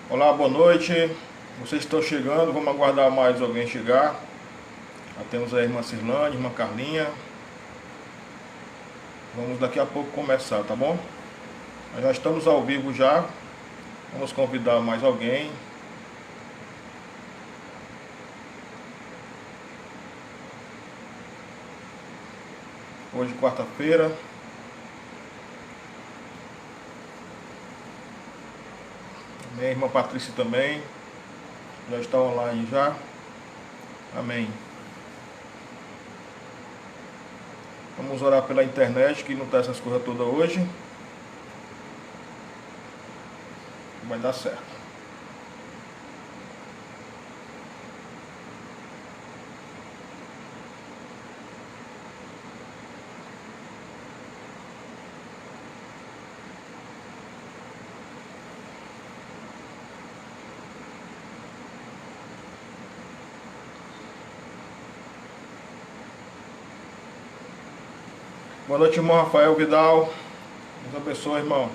Olá, boa noite. Vocês estão chegando, vamos aguardar mais alguém chegar. Já temos a irmã Cirlane, irmã Carlinha. Vamos daqui a pouco começar, tá bom? Nós já estamos ao vivo já. Vamos convidar mais alguém. Hoje, quarta-feira. Minha irmã Patrícia também. Já está online já. Amém. Vamos orar pela internet, que não está essas coisas todas hoje. Vai dar certo. Boa noite, irmão Rafael Vidal. Deus abençoe, irmão.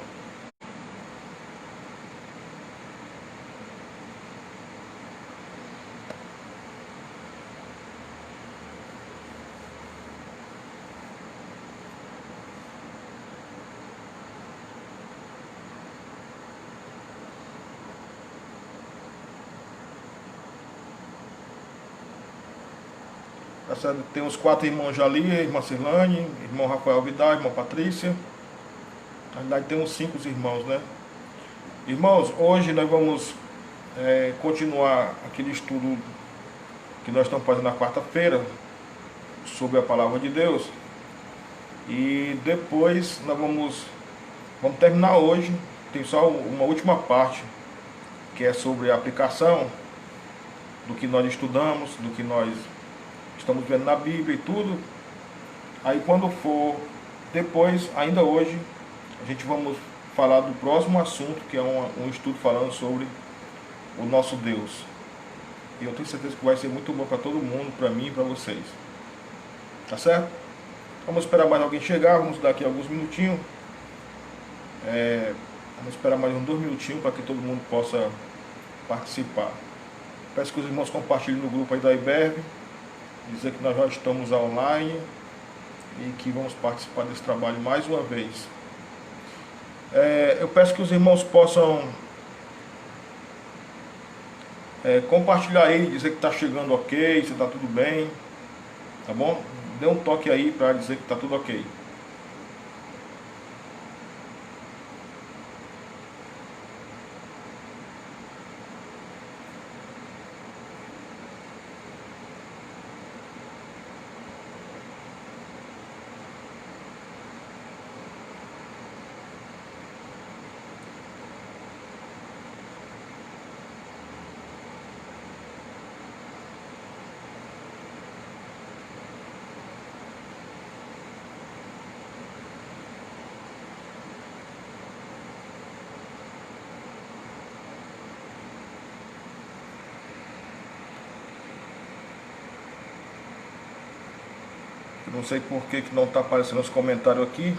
Tem uns 4 irmãos já ali, irmã Cirlane, irmão Rafael Vidal, irmã Patrícia. Na verdade tem uns 5 irmãos, né? Irmãos, hoje nós vamos continuar aquele estudo que nós estamos fazendo na quarta-feira sobre a palavra de Deus. E depois nós vamos terminar hoje. Tem só uma última parte, que é sobre a aplicação do que nós estudamos, do que nós estamos vendo na Bíblia e tudo. Aí quando for depois, ainda hoje, a gente vamos falar do próximo assunto, que é um estudo falando sobre o nosso Deus. E eu tenho certeza que vai ser muito bom para todo mundo, para mim e para vocês. Tá certo? Vamos esperar mais alguém chegar, vamos dar aqui alguns minutinhos. Vamos esperar mais uns 2 minutinhos para que todo mundo possa participar. Peço que os irmãos compartilhem no grupo aí da IBERV, dizer que nós já estamos online e que vamos participar desse trabalho mais uma vez. Eu peço que os irmãos possam compartilhar aí, dizer que está chegando ok, se está tudo bem, tá bom? Dê um toque aí para dizer que está tudo ok. Não sei por que não está aparecendo os comentários aqui.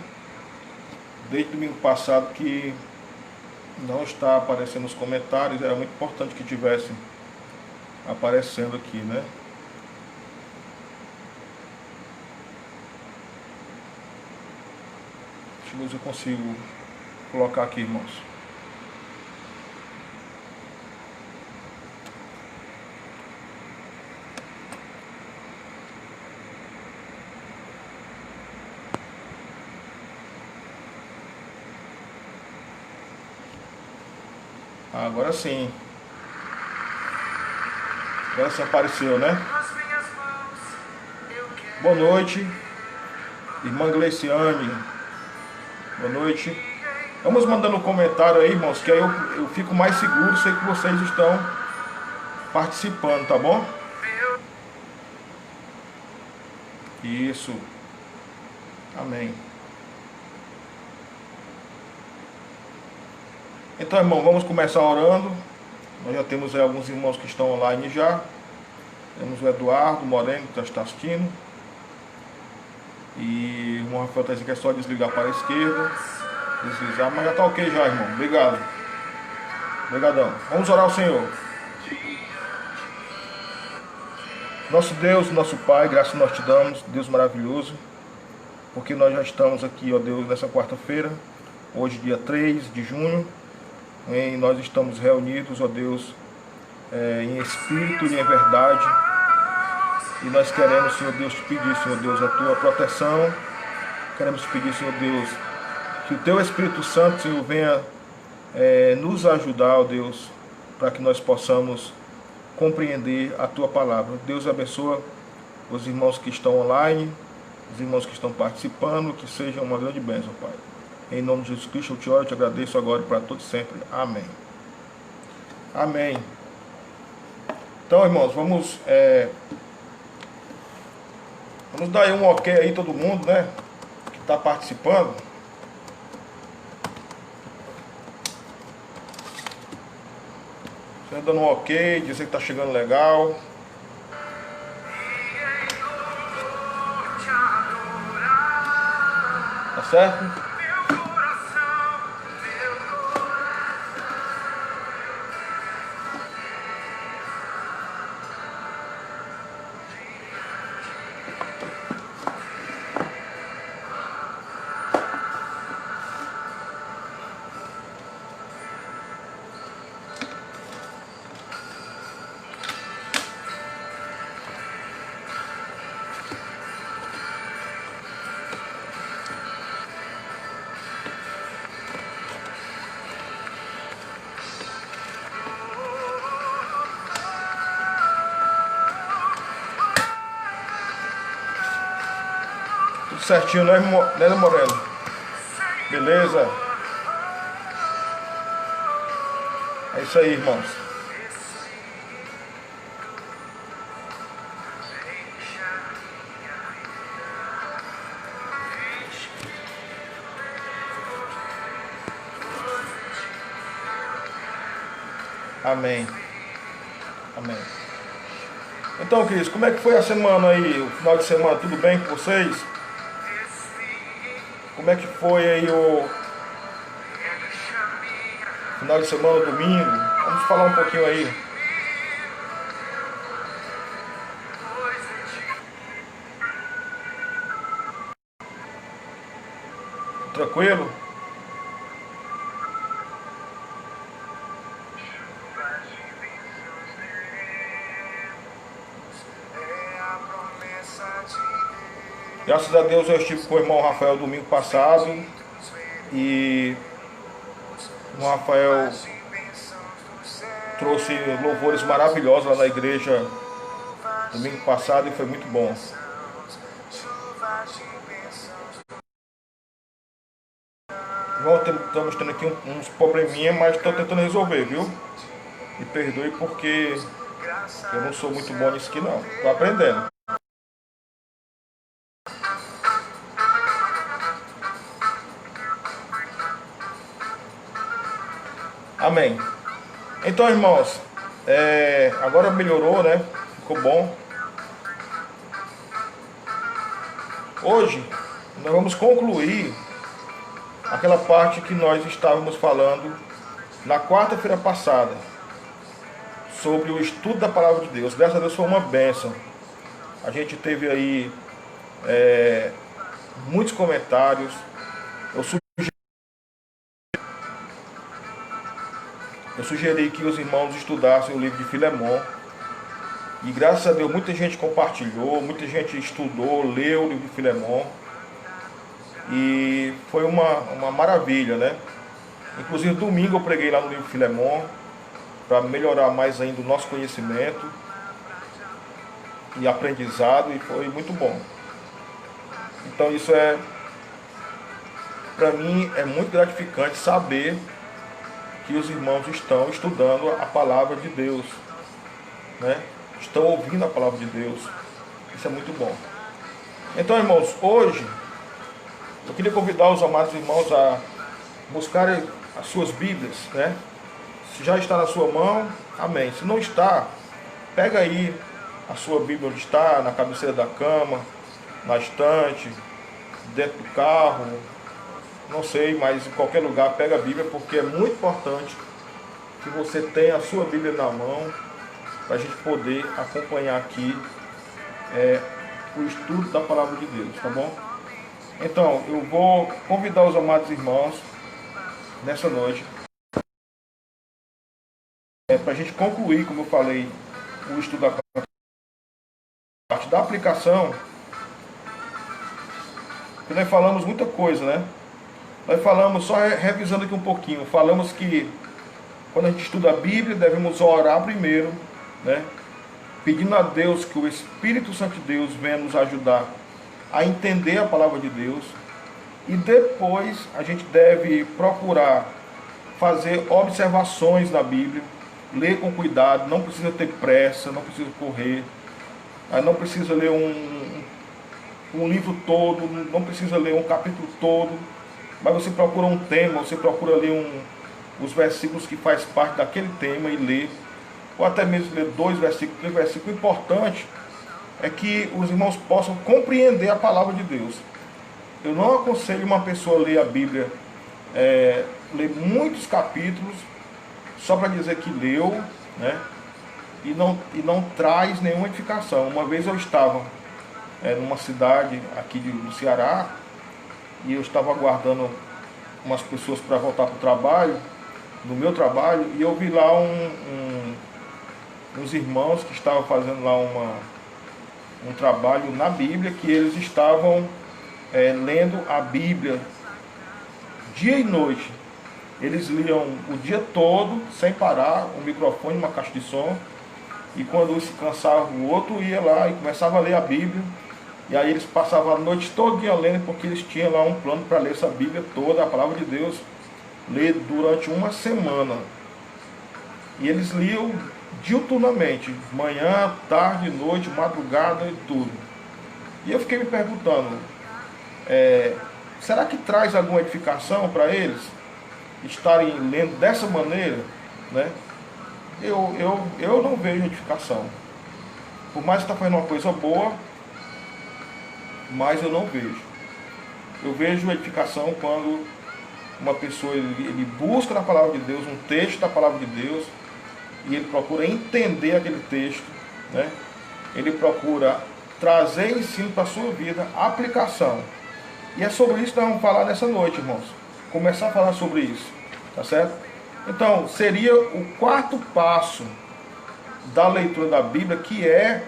Desde domingo passado que não está aparecendo os comentários. Era muito importante que tivesse aparecendo aqui, né? Deixa eu ver se eu consigo colocar aqui, irmãos. Agora sim. Agora sim apareceu, né? Boa noite. Irmã Gleiciane, boa noite. Vamos mandando um comentário aí, irmãos, que aí eu fico mais seguro, sei que vocês estão participando, tá bom? Isso. Amém. Então, irmão, vamos começar orando. Nós já temos aí alguns irmãos que estão online já. Temos o Eduardo Moreno, que está assistindo. E o irmão Rafael está dizendo que é só desligar para a esquerda. Deslizar, mas já está ok já, irmão. Obrigado. Obrigadão. Vamos orar ao Senhor. Nosso Deus, nosso Pai, graças nós te damos, Deus maravilhoso, porque nós já estamos aqui, ó Deus, nessa quarta-feira, hoje dia 3 de junho, e nós estamos reunidos, ó Deus, em espírito e em verdade, e nós queremos, Senhor Deus, te pedir, Senhor Deus, a tua proteção, queremos te pedir, Senhor Deus, que o teu Espírito Santo, Senhor, venha nos ajudar, ó Deus, para que nós possamos compreender a tua palavra. Deus abençoa os irmãos que estão online, os irmãos que estão participando, que seja uma grande bênção, Pai. Em nome de Jesus Cristo eu te oro, te agradeço agora e para todos sempre. Amém. Amém. Então, irmãos, vamos dar aí um ok aí todo mundo, né, que está participando. Você dando um ok, dizer que está chegando legal. Tá certo? Tudo certinho, né, Moreno? Beleza? É isso aí, irmãos. Amém. Amém. Então, queridos, como é que foi a semana aí, o final de semana? Tudo bem com vocês? Como é que foi aí o final de semana, domingo? Vamos falar um pouquinho aí. Tranquilo? Graças a Deus eu estive com o irmão Rafael domingo passado e o irmão Rafael trouxe louvores maravilhosos lá na igreja domingo passado e foi muito bom. Irmão, estamos tendo aqui uns probleminha, mas estou tentando resolver, viu? Me perdoe porque eu não sou muito bom nisso aqui não, estou aprendendo. Amém. Então, irmãos, agora melhorou, né? Ficou bom. Hoje, nós vamos concluir aquela parte que nós estávamos falando na quarta-feira passada, sobre o estudo da Palavra de Deus. Graças a Deus foi uma bênção. A gente teve aí muitos comentários. Eu sugeri que os irmãos estudassem o livro de Filemon. E graças a Deus muita gente compartilhou, muita gente estudou, leu o livro de Filemon. E foi uma maravilha, né? Inclusive domingo eu preguei lá no livro de Filemon, para melhorar mais ainda o nosso conhecimento e aprendizado, e foi muito bom. Então isso é, para mim, é muito gratificante saber que os irmãos estão estudando a palavra de Deus, né? Estão ouvindo a palavra de Deus. Isso é muito bom. Então, irmãos, hoje eu queria convidar os amados irmãos a buscarem as suas Bíblias, né? Se já está na sua mão, amém. Se não está, pega aí a sua Bíblia onde está, na cabeceira da cama, na estante, dentro do carro, não sei, mas em qualquer lugar, pega a Bíblia, porque é muito importante que você tenha a sua Bíblia na mão, para a gente poder acompanhar aqui o estudo da palavra de Deus, tá bom? Então, eu vou convidar os amados irmãos nessa noite para a gente concluir, como eu falei, o estudo da parte da aplicação. Porque nós falamos muita coisa, né? Nós falamos, só revisando aqui um pouquinho, falamos que quando a gente estuda a Bíblia, devemos orar primeiro, né? Pedindo a Deus que o Espírito Santo de Deus venha nos ajudar a entender a palavra de Deus. E depois a gente deve procurar fazer observações na Bíblia, ler com cuidado, não precisa ter pressa, não precisa correr, não precisa ler um livro todo, não precisa ler um capítulo todo, mas você procura um tema, você procura ler os versículos que faz parte daquele tema e ler, ou até mesmo ler 2 versículos, 3 versículos. O importante é que os irmãos possam compreender a palavra de Deus. Eu não aconselho uma pessoa a ler a Bíblia, ler muitos capítulos, só para dizer que leu, né? E não traz nenhuma edificação. Uma vez eu estava numa cidade aqui do Ceará, e eu estava aguardando umas pessoas para voltar para o trabalho, no meu trabalho, e eu vi lá uns irmãos que estavam fazendo lá um trabalho na Bíblia, que eles estavam lendo a Bíblia dia e noite. Eles liam o dia todo, sem parar, um microfone, uma caixa de som, e quando um se cansava, o outro ia lá e começava a ler a Bíblia. E aí eles passavam a noite toda lendo, porque eles tinham lá um plano para ler essa Bíblia toda, a palavra de Deus, ler durante uma semana. E eles liam diuturnamente, manhã, tarde, noite, madrugada e tudo. E eu fiquei me perguntando, será que traz alguma edificação para eles estarem lendo dessa maneira, né? Eu não vejo edificação. Por mais que está fazendo uma coisa boa, mas eu não vejo. Eu vejo edificação quando uma pessoa ele busca na palavra de Deus, um texto da palavra de Deus, e ele procura entender aquele texto, né? Ele procura trazer ensino para a sua vida, aplicação. E é sobre isso que nós vamos falar nessa noite, irmãos. Começar a falar sobre isso, tá certo? Então, seria o 4º passo da leitura da Bíblia, que é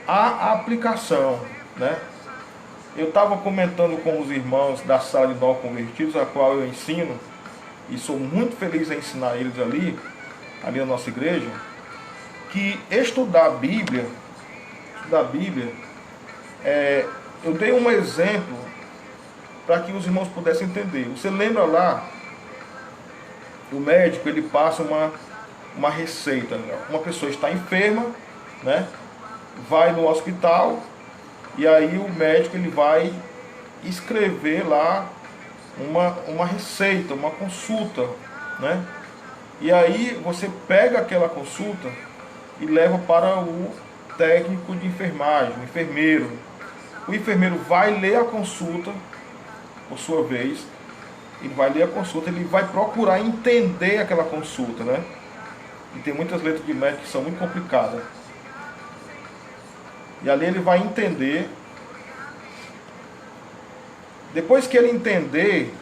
a aplicação, né? Eu estava comentando com os irmãos da sala de novos convertidos, a qual eu ensino, e sou muito feliz em ensinar eles ali na nossa igreja, que estudar a Bíblia, eu dei um exemplo para que os irmãos pudessem entender. Você lembra lá, o médico ele passa uma receita, uma pessoa está enferma, né? Vai no hospital, e aí o médico ele vai escrever lá uma receita, uma consulta, né? E aí você pega aquela consulta e leva para o técnico de enfermagem, o enfermeiro. O enfermeiro vai ler a consulta, por sua vez, ele vai ler a consulta, ele vai procurar entender aquela consulta, né? E tem muitas letras de médico que são muito complicadas. E ali ele vai entender. Depois que ele entender,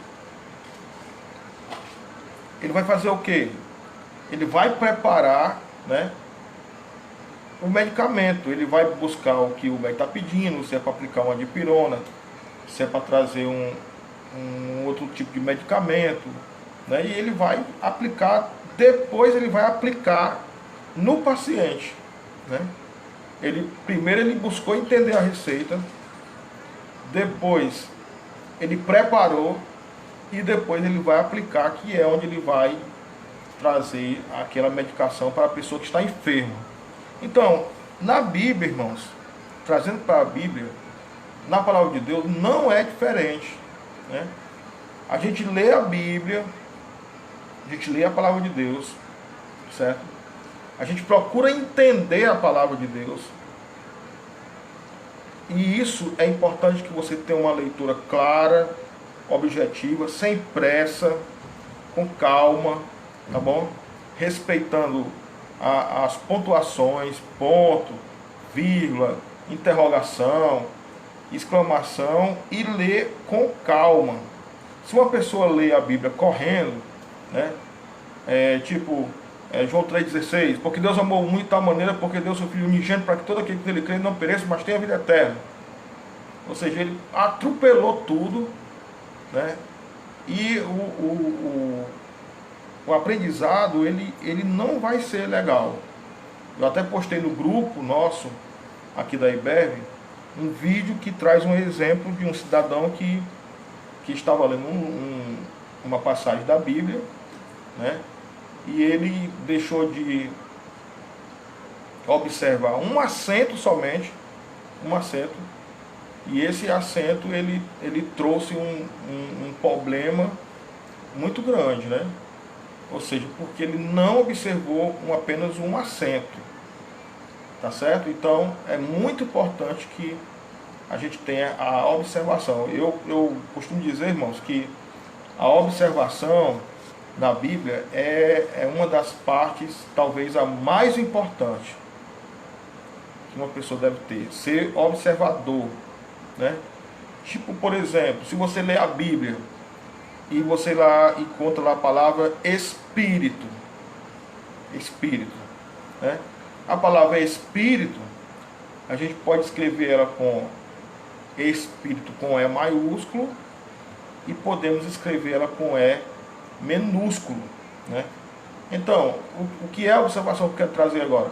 ele vai fazer o quê? Ele vai preparar, né, o medicamento. Ele vai buscar o que o médico está pedindo, se é para aplicar uma dipirona, se é para trazer um outro tipo de medicamento, né, e ele vai aplicar. Depois ele vai aplicar no paciente, né? Primeiro ele buscou entender a receita, depois ele preparou e depois ele vai aplicar, que é onde ele vai trazer aquela medicação para a pessoa que está enferma. Então, na Bíblia, irmãos, trazendo para a Bíblia, na palavra de Deus, não é diferente, né? A gente lê a Bíblia, a gente lê a palavra de Deus, certo? A gente procura entender a palavra de Deus. E isso é importante, que você tenha uma leitura clara, objetiva, sem pressa, com calma, tá bom? Respeitando as pontuações, ponto, vírgula, interrogação, exclamação, e ler com calma. Se uma pessoa lê a Bíblia correndo, né? João 3,16, porque Deus amou muito de tal maneira, porque deu seu Filho unigênito, para que todo aquele que nele crê não pereça, mas tenha vida eterna. Ou seja, ele atropelou tudo, né? E o aprendizado, ele não vai ser legal. Eu até postei no grupo nosso, aqui da IBEV, um vídeo que traz um exemplo de um cidadão que estava lendo uma passagem da Bíblia, né? E ele deixou de observar um acento somente, um acento, e esse acento ele trouxe um problema muito grande, né? Ou seja, porque ele não observou apenas um acento, tá certo? Então é muito importante que a gente tenha a observação. Eu costumo dizer, irmãos, que a observação na Bíblia é uma das partes, talvez a mais importante, que uma pessoa deve ter, ser observador, né? Tipo, por exemplo, se você lê a Bíblia e você lá encontra lá a palavra Espírito, né? A palavra Espírito, a gente pode escrever ela com Espírito com E maiúsculo, e podemos escrever ela com E minúsculo, né? Então, o que é a observação que eu quero trazer agora?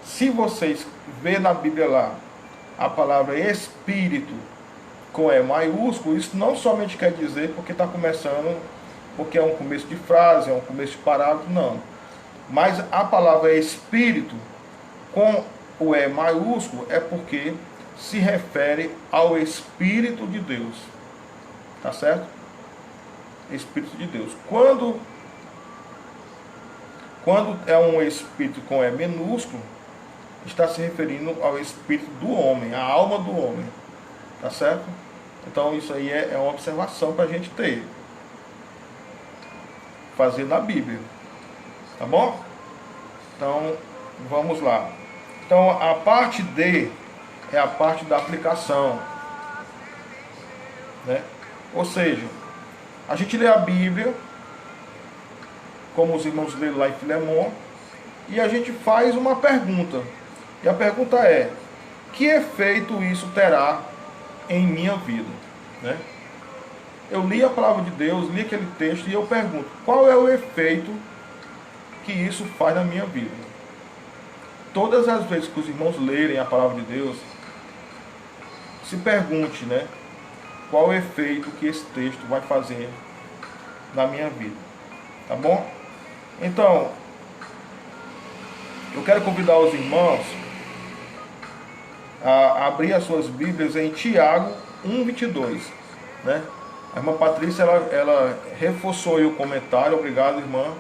Se vocês vê na Bíblia lá a palavra Espírito com E maiúsculo, isso não somente quer dizer porque está começando, porque é um começo de frase, é um começo de parágrafo, não. Mas a palavra Espírito com o E maiúsculo é porque se refere ao Espírito de Deus, tá certo? Espírito de Deus. Quando é um Espírito com E minúsculo, está se referindo ao Espírito do homem, a alma do homem, tá certo? Então isso aí é uma observação para a gente ter, fazer na Bíblia, tá bom? Então vamos lá. Então a parte D é a parte da aplicação, né? Ou seja, a gente lê a Bíblia, como os irmãos leram lá em Filemon, e a gente faz uma pergunta. E a pergunta é: que efeito isso terá em minha vida, né? Eu li a palavra de Deus, li aquele texto, e eu pergunto: qual é o efeito que isso faz na minha vida? Todas as vezes que os irmãos lerem a palavra de Deus, se pergunte, né? Qual o efeito que esse texto vai fazer na minha vida, tá bom? Então, eu quero convidar os irmãos a abrir as suas Bíblias em Tiago 1:22, né? A irmã Patrícia, ela reforçou aí o comentário, obrigado, irmã.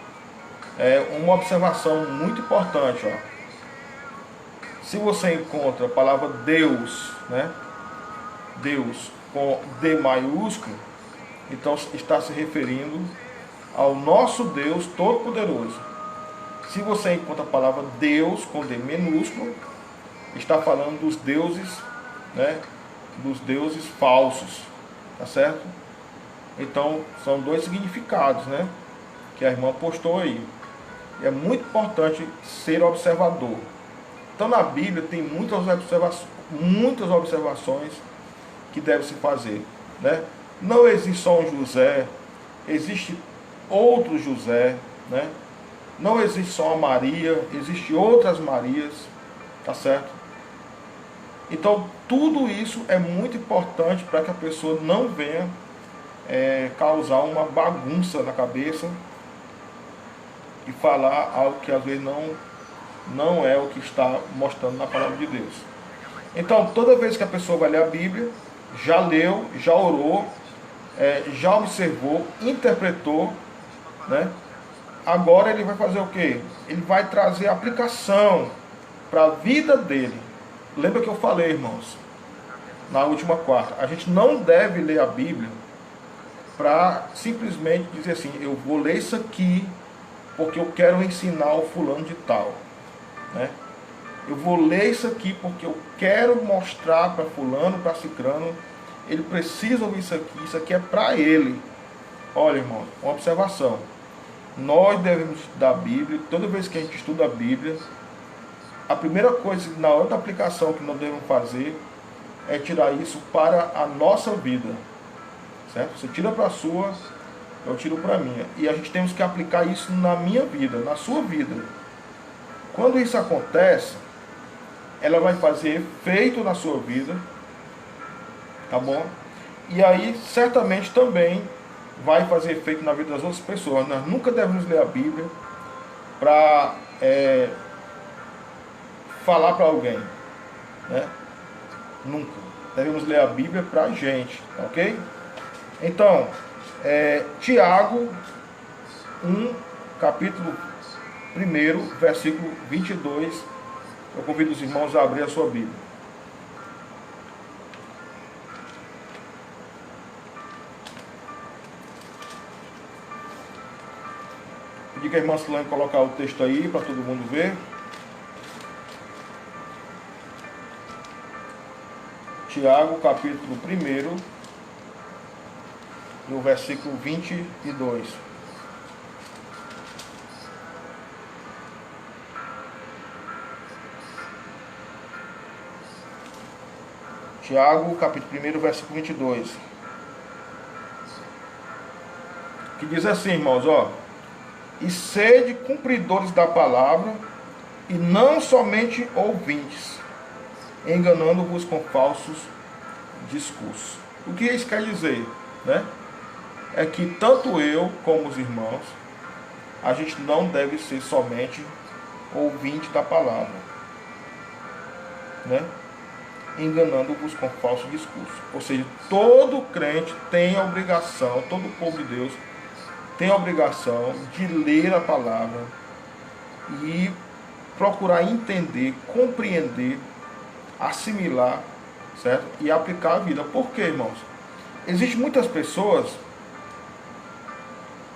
É uma observação muito importante, ó. Se você encontra a palavra Deus, né? Deus com D maiúsculo, então está se referindo ao nosso Deus Todo-Poderoso. Se você encontra a palavra Deus com D minúsculo, está falando dos deuses, né? Dos deuses falsos, tá certo? Então são dois significados, né? Que a irmã postou aí. E é muito importante ser observador. Então na Bíblia tem muitas observações que devem se fazer, né? Não existe só um José, existe outro José, né? Não existe só uma Maria, existe outras Marias, tá certo? Então tudo isso é muito importante para que a pessoa não venha causar uma bagunça na cabeça e falar algo que às vezes não é o que está mostrando na palavra de Deus. Então, toda vez que a pessoa vai ler a Bíblia, já leu, já orou, já observou, interpretou, né? Agora ele vai fazer o quê? Ele vai trazer aplicação para a vida dele. Lembra que eu falei, irmãos, na última quarta, a gente não deve ler a Bíblia para simplesmente dizer assim, eu vou ler isso aqui porque eu quero ensinar o fulano de tal, né? Eu vou ler isso aqui porque eu quero mostrar para fulano, para cicrano, ele precisa ouvir isso aqui é para ele. Olha, irmão, uma observação. Nós devemos estudar a Bíblia, toda vez que a gente estuda a Bíblia, a primeira coisa, na hora da aplicação que nós devemos fazer, é tirar isso para a nossa vida, certo? Você tira para a sua, eu tiro para a minha. E a gente temos que aplicar isso na minha vida, na sua vida. Quando isso acontece, ela vai fazer efeito na sua vida, tá bom? E aí, certamente também vai fazer efeito na vida das outras pessoas. Nós nunca devemos ler a Bíblia para falar para alguém, né? Nunca. Devemos ler a Bíblia para a gente, ok? Então, Tiago 1, capítulo 1, versículo 22. Eu convido os irmãos a abrir a sua Bíblia. Pedir que a irmã Silane colocar o texto aí para todo mundo ver. Tiago, capítulo 1, no versículo 22. Tiago, capítulo 1, versículo 22. Que diz assim, irmãos, ó. E sede cumpridores da palavra, e não somente ouvintes, enganando-vos com falsos discursos. O que isso quer dizer, né? É que tanto eu como os irmãos, a gente não deve ser somente ouvinte da palavra, né? Enganando-vos com falso discurso. Ou seja, todo crente tem a obrigação, todo povo de Deus tem a obrigação de ler a palavra e procurar entender, compreender, assimilar, certo? E aplicar a vida. Por quê, irmãos? Existem muitas pessoas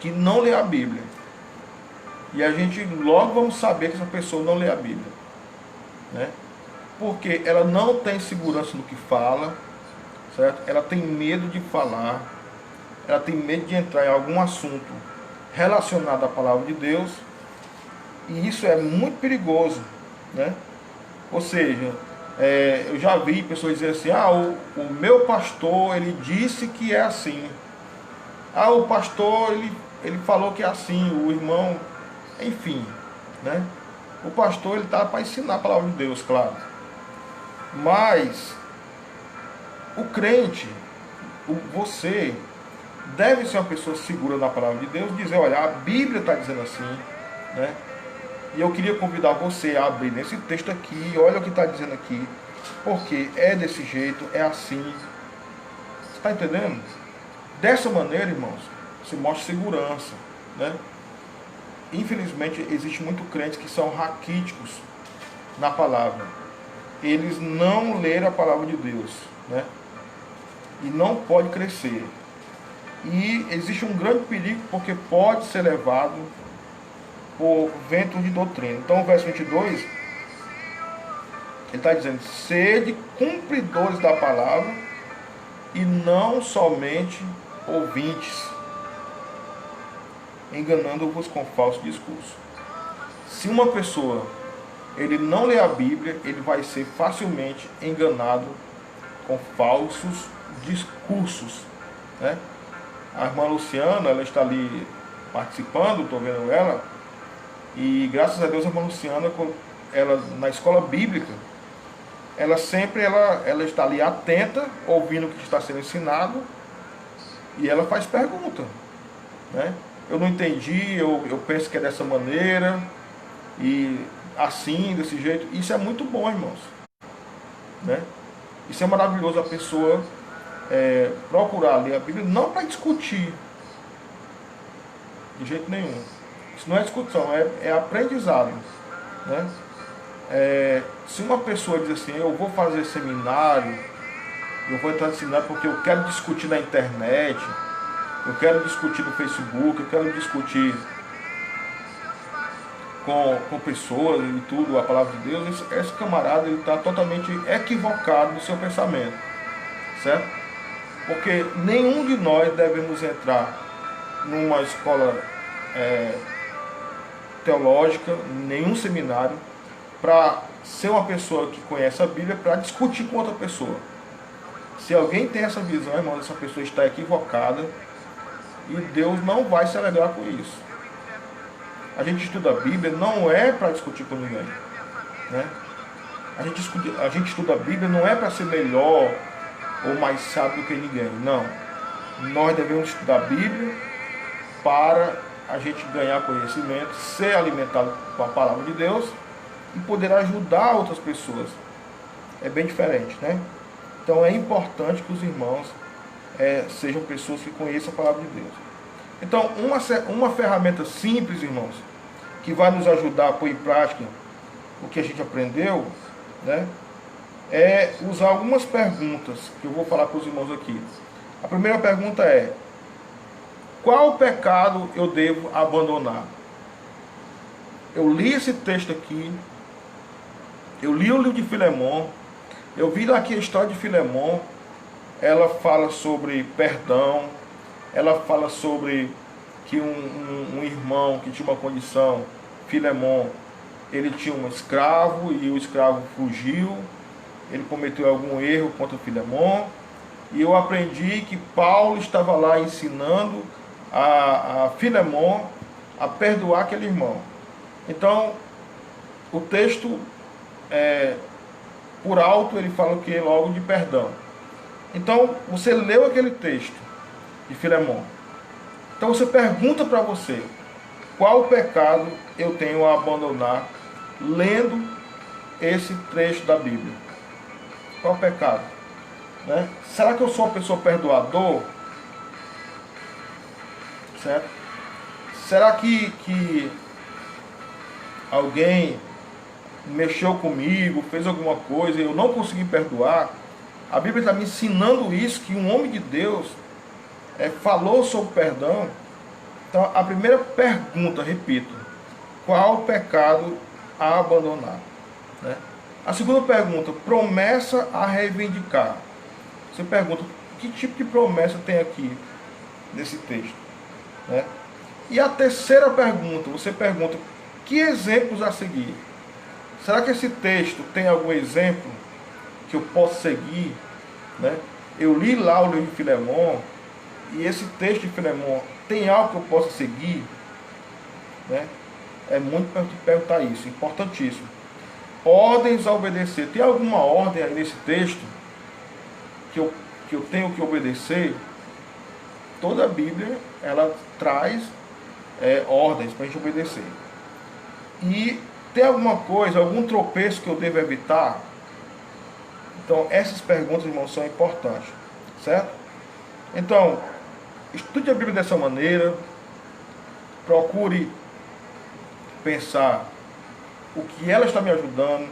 que não lê a Bíblia. E a gente logo vamos saber que essa pessoa não lê a Bíblia, né? Porque ela não tem segurança no que fala, certo? Ela tem medo de falar, ela tem medo de entrar em algum assunto relacionado à palavra de Deus, e isso é muito perigoso, né? Ou seja, eu já vi pessoas dizer assim, o meu pastor, ele disse que é assim, o pastor, ele falou que é assim, o irmão, enfim, né? O pastor, ele está para ensinar a palavra de Deus, claro, mas o crente, você deve ser uma pessoa segura na palavra de Deus, dizer, olha, a Bíblia está dizendo assim, né? E eu queria convidar você a abrir nesse texto aqui, olha o que está dizendo aqui, porque é desse jeito, é assim. Você está entendendo? Dessa maneira, irmãos, se mostra segurança, né? Infelizmente, existe muito crentes que são raquíticos na palavra. Eles não leram a palavra de Deus, né? E não pode crescer. E existe um grande perigo, porque pode ser levado por vento de doutrina. Então o verso 22, ele está dizendo, sede cumpridores da palavra e não somente ouvintes, enganando-vos com falso discurso. Se uma pessoa, ele não lê a Bíblia, ele vai ser facilmente enganado com falsos discursos, né? A irmã Luciana, ela está ali participando, estou vendo ela, e graças a Deus a irmã Luciana, ela na escola bíblica, ela sempre ela está ali atenta, ouvindo o que está sendo ensinado, e ela faz pergunta, né? Eu não entendi, eu penso que é dessa maneira, e assim, desse jeito. Isso é muito bom, irmãos, né? Isso é maravilhoso, a pessoa procurar ler a Bíblia, não para discutir, de jeito nenhum. Isso não é discussão, é aprendizado, né? Se uma pessoa diz assim, eu vou fazer seminário, eu vou entrar no seminário porque eu quero discutir na internet, eu quero discutir no Facebook, eu quero discutir com pessoas e tudo, a palavra de Deus, esse camarada está totalmente equivocado no seu pensamento, certo? Porque nenhum de nós devemos entrar numa escola teológica, nenhum seminário, para ser uma pessoa que conhece a Bíblia, para discutir com outra pessoa. Se alguém tem essa visão, irmão, essa pessoa está equivocada, e Deus não vai se alegrar com isso. A gente estuda a Bíblia não é para discutir com ninguém, né? A gente estuda a Bíblia não é para ser melhor ou mais sábio do que ninguém, não. Nós devemos estudar a Bíblia para a gente ganhar conhecimento, ser alimentado com a palavra de Deus e poder ajudar outras pessoas. É bem diferente, né? Então é importante que os irmãos sejam pessoas que conheçam a palavra de Deus. Então, uma ferramenta simples, irmãos, que vai nos ajudar a pôr em prática o que a gente aprendeu, né, é usar algumas perguntas que eu vou falar para os irmãos aqui. A primeira pergunta é: qual pecado eu devo abandonar? Eu li esse texto aqui, eu li o livro de Filemon, eu vi aqui a história de Filemon. Ela fala sobre perdão, ela fala sobre que um irmão que tinha uma condição, Filemon, ele tinha um escravo e o escravo fugiu, ele cometeu algum erro contra Filemon, e eu aprendi que Paulo estava lá ensinando a Filemon a perdoar aquele irmão. Então, o texto, por alto, ele fala o que? Logo de perdão. Então, você leu aquele texto de Filemon. Então, você pergunta para você: qual pecado eu tenho a abandonar lendo esse trecho da Bíblia? Qual pecado? Né? Será que eu sou uma pessoa perdoador? Certo? Será que alguém mexeu comigo, fez alguma coisa e eu não consegui perdoar? A Bíblia está me ensinando isso, que um homem de Deus falou sobre perdão. Então, a primeira pergunta, repito: qual pecado a abandonar? Né? A segunda pergunta: promessa a reivindicar. Você pergunta: que tipo de promessa tem aqui nesse texto? Né? E a terceira pergunta, você pergunta: que exemplos a seguir? Será que esse texto tem algum exemplo que eu posso seguir? Né? Eu li lá o livro de Filemon, e esse texto de Filemon tem algo que eu possa seguir? Né? É muito para te perguntar isso, importantíssimo. Ordens a obedecer. Tem alguma ordem aí nesse texto que eu tenho que obedecer? Toda a Bíblia, ela traz ordens para a gente obedecer. E tem alguma coisa, algum tropeço que eu devo evitar? Então, essas perguntas, irmãos, são importantes, certo? Então, estude a Bíblia dessa maneira, procure pensar o que ela está me ajudando,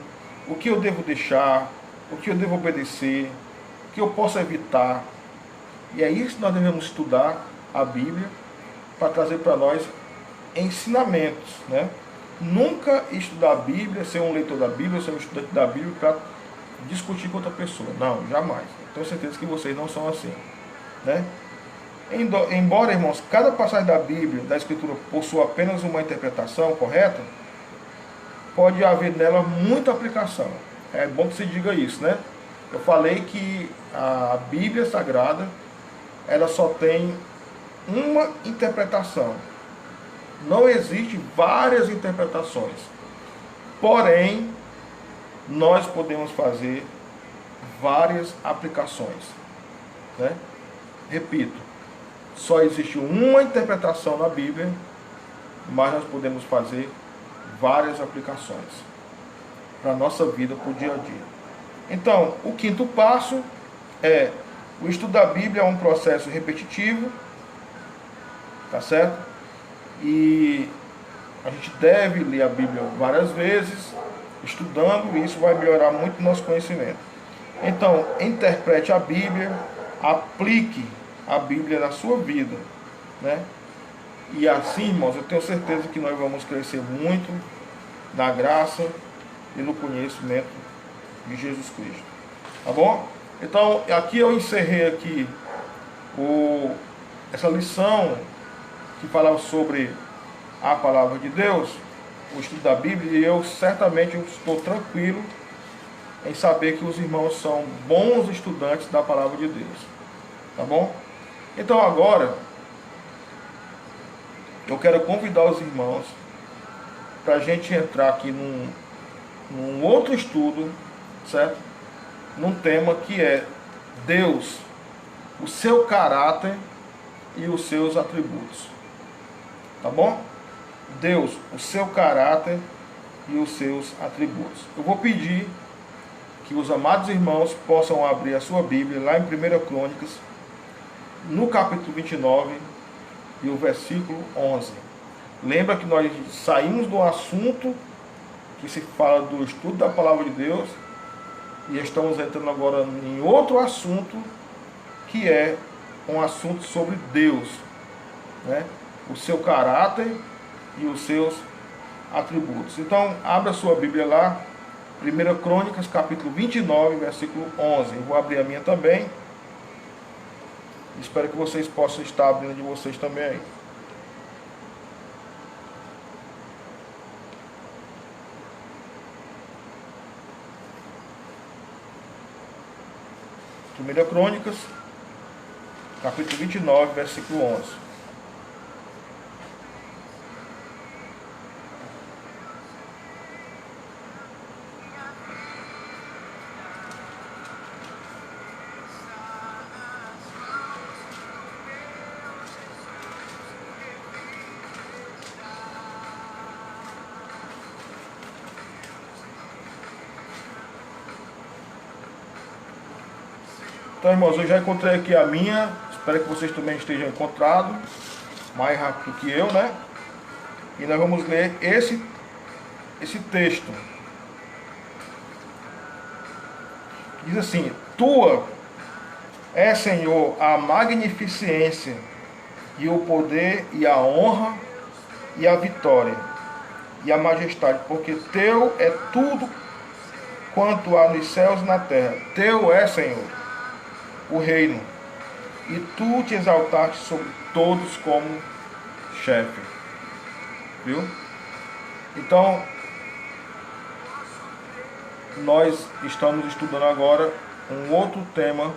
o que eu devo deixar, o que eu devo obedecer, o que eu posso evitar. E é isso que nós devemos estudar a Bíblia para trazer para nós ensinamentos, né? Nunca estudar a Bíblia, ser um leitor da Bíblia, ser um estudante da Bíblia para discutir com outra pessoa. Não, jamais. Tenho certeza que vocês não são assim, né? Embora, irmãos, cada passagem da Bíblia, da Escritura, possua apenas uma interpretação correta, pode haver nela muita aplicação. É bom que se diga isso, né? Eu falei que a Bíblia Sagrada, ela só tem uma interpretação. Não existe várias interpretações. Porém, nós podemos fazer várias aplicações, né? Repito, só existe uma interpretação na Bíblia, mas nós podemos fazer várias aplicações para a nossa vida, para o dia a dia. Então, o quinto passo é: o estudo da Bíblia é um processo repetitivo, tá certo? E a gente deve ler a Bíblia várias vezes, estudando, e isso vai melhorar muito o nosso conhecimento. Então, interprete a Bíblia, aplique a Bíblia na sua vida, né? E assim, irmãos, eu tenho certeza que nós vamos crescer muito na graça e no conhecimento de Jesus Cristo. Tá bom? Então, aqui eu encerrei aqui essa lição que falava sobre a palavra de Deus, o estudo da Bíblia, e eu certamente estou tranquilo em saber que os irmãos são bons estudantes da palavra de Deus. Tá bom? Então agora, eu quero convidar os irmãos para a gente entrar aqui num outro estudo, certo? Num tema que é Deus, o seu caráter e os seus atributos. Tá bom? Deus, o seu caráter e os seus atributos. Eu vou pedir que os amados irmãos possam abrir a sua Bíblia lá em 1 Crônicas, no capítulo 29 e o versículo 11. Lembra que nós saímos do assunto que se fala do estudo da palavra de Deus e estamos entrando agora em outro assunto, que é um assunto sobre Deus, né? O seu caráter e os seus atributos. Então, abra sua Bíblia lá, 1 Crônicas, capítulo 29, versículo 11. Eu vou abrir a minha também. Espero que vocês possam estar abrindo de vocês também aí. Primeira Crônicas, capítulo 29, versículo 11. Então, irmãos, eu já encontrei aqui a minha. Espero que vocês também estejam encontrados, mais rápido que eu, né? E nós vamos ler esse texto. Diz assim: Tua é, Senhor, a magnificência e o poder e a honra e a vitória e a majestade, porque Teu é tudo quanto há nos céus e na terra. Teu é, Senhor, o reino, e Tu te exaltaste sobre todos como chefe. Viu? Então, nós estamos estudando agora um outro tema,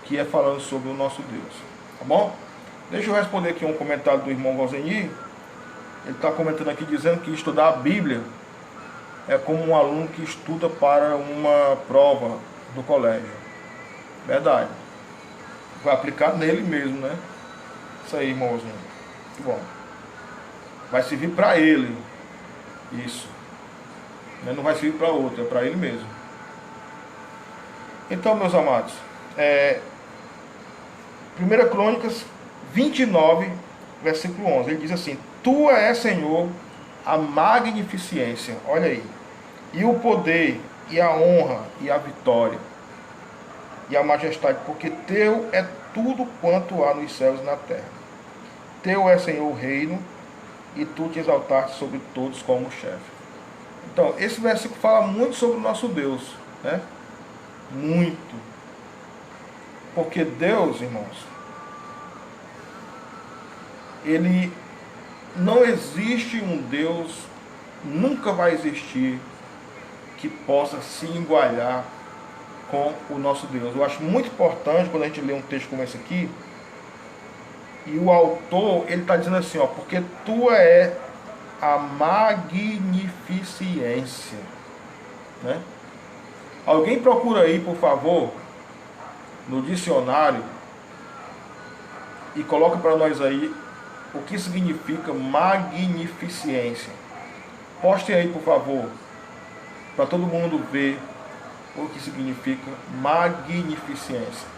que é falando sobre o nosso Deus. Tá bom? Deixa eu responder aqui um comentário do irmão Valzenir. Ele está comentando aqui dizendo que estudar a Bíblia é como um aluno que estuda para uma prova do colégio. Verdade. Vai aplicar nele mesmo, né? Isso aí, irmãozinho. Muito bom. Vai servir para ele. Isso. Não vai servir para outro, é para ele mesmo. Então, meus amados, 1 Crônicas 29, versículo 11. Ele diz assim: Tua é, Senhor, a magnificência. Olha aí. E o poder, e a honra, e a vitória, e a majestade, porque Teu é tudo quanto há nos céus e na terra. Teu é, Senhor, o reino, e Tu te exaltaste sobre todos como chefe. Então, esse versículo fala muito sobre o nosso Deus, né? Muito. Porque Deus, irmãos, Ele não existe um Deus, nunca vai existir, que possa se igualar com o nosso Deus. Eu acho muito importante quando a gente lê um texto como esse aqui, e o autor, ele está dizendo assim, ó, porque Tua é a magnificência, né? Alguém procura aí, por favor, no dicionário e coloca para nós aí o que significa magnificência. Postem aí, por favor, para todo mundo ver o que significa magnificência.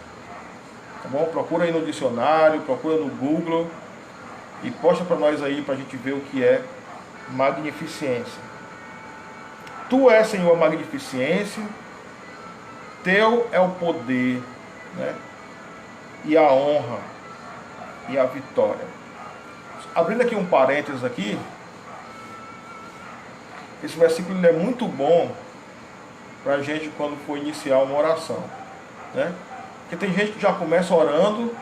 Tá bom? Procura aí no dicionário, procura no Google e posta para nós aí para a gente ver o que é magnificência. Tu és, Senhor, a magnificência, teu é o poder, né? E a honra e a vitória. Abrindo aqui um parênteses aqui, esse versículo é muito bom para a gente quando for iniciar uma oração, né? Porque tem gente que já começa orando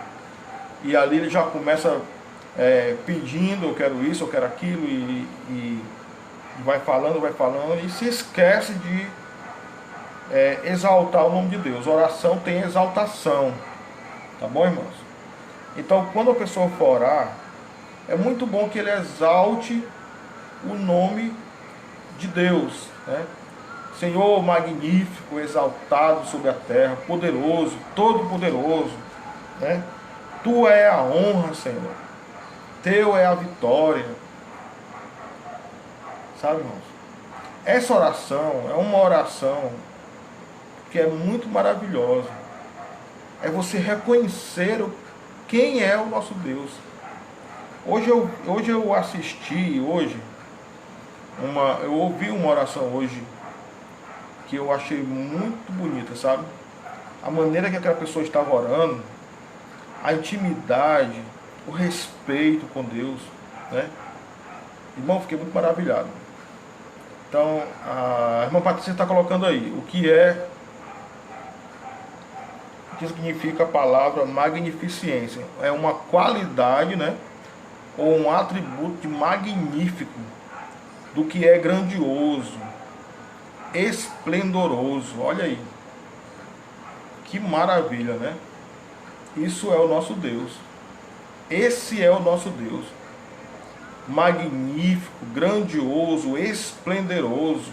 e ali ele já começa pedindo, eu quero isso, eu quero aquilo, e vai falando e se esquece de exaltar o nome de Deus. Oração tem exaltação, tá bom, irmãos? Então, quando a pessoa for orar, é muito bom que ele exalte o nome de Deus, né? Senhor magnífico, exaltado sobre a terra, poderoso, todo poderoso, né? Tu é a honra, Senhor, teu é a vitória, sabe, irmãos? Essa oração é uma oração que é muito maravilhosa. É você reconhecer quem é o nosso Deus. Hoje eu assisti, eu ouvi uma oração hoje que eu achei muito bonita, sabe? A maneira que aquela pessoa estava orando, a intimidade, o respeito com Deus, né? Irmão, fiquei muito maravilhado. Então, a irmã Patrícia está colocando aí o que significa a palavra magnificência. É uma qualidade, né? Ou um atributo de magnífico, do que é grandioso, esplendoroso. Olha aí, que maravilha, né? Isso é o nosso Deus. Esse é o nosso Deus. Magnífico, grandioso, esplendoroso,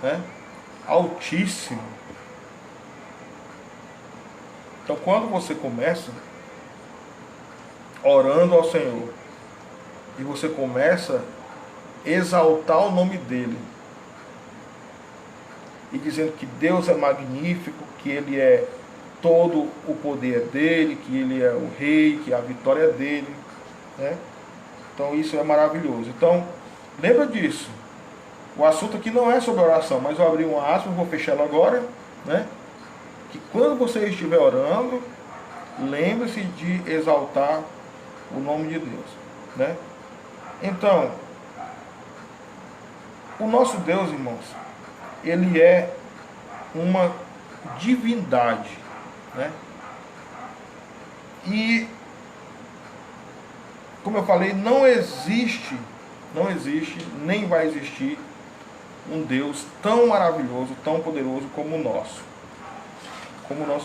né? Altíssimo. Então, quando você começa orando ao Senhor e você começa a exaltar o nome dele e dizendo que Deus é magnífico, que ele é todo o poder dele, que ele é o rei, que a vitória é dele, né? Então isso é maravilhoso. Então, lembra disso. O assunto aqui não é sobre oração, mas eu abri uma aspa, vou fechar ela agora, né? Que quando você estiver orando, lembre-se de exaltar o nome de Deus, né? Então, o nosso Deus, irmãos, ele é uma divindade, né? E, como eu falei, não existe, nem vai existir um Deus tão maravilhoso, tão poderoso como o nosso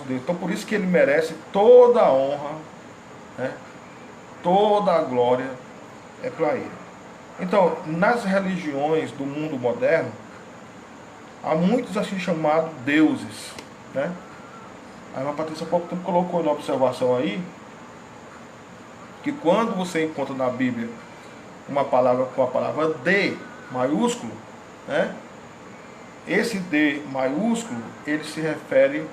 Deus. Então, por isso que ele merece toda a honra, né? Toda a glória é para ele. Então, nas religiões do mundo moderno, há muitos assim chamados deuses, né? A irmã Patrícia há pouco tempo colocou na observação aí, que quando você encontra na Bíblia uma palavra com a palavra D maiúsculo, né? Esse D maiúsculo, ele se refere